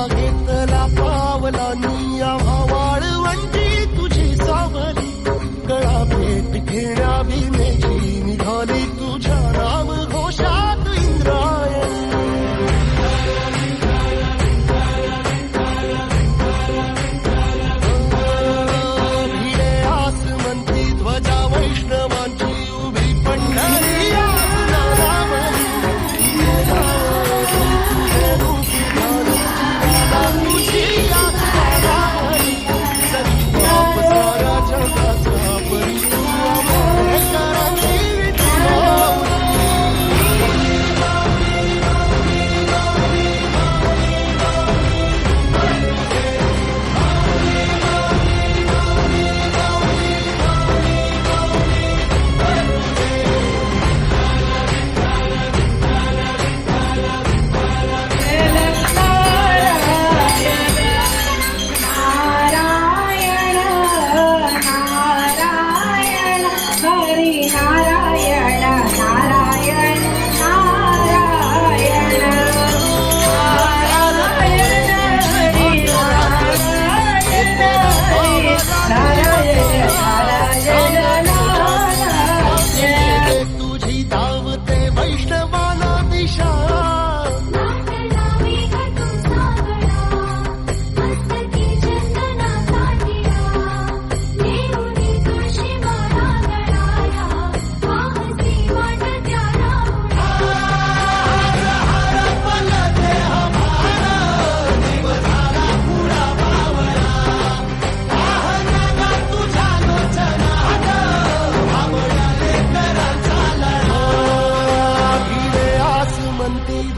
घेतला पावलांनी आम्हा वाळवंटी तुझी सावली गळा भेट घेण्या भीमेची निघाली तुझ्या नाम घोषात इंद्रायणी भिडे आसमंती ध्वजा वैष्णवांची उभी पंढरी आज नावावली तुझे रूप धारण तुझी आज नावावली सरी बाप साऱ्या जगाचा परी तू आम्हाला कराची तुझावली तुझी धावते वैष्णवाला दिशा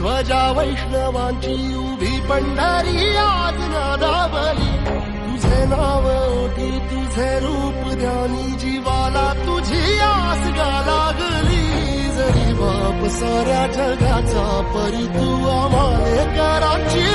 ध्वजा वैष्णवांची उभी पंढरी आज नादावली तुझे नाव ओटी तुझे रूप ध्यानी जीवाला तुझी आस गा लागली जरी बाप साऱ्या जगाचा परी तू आम्हाला कराची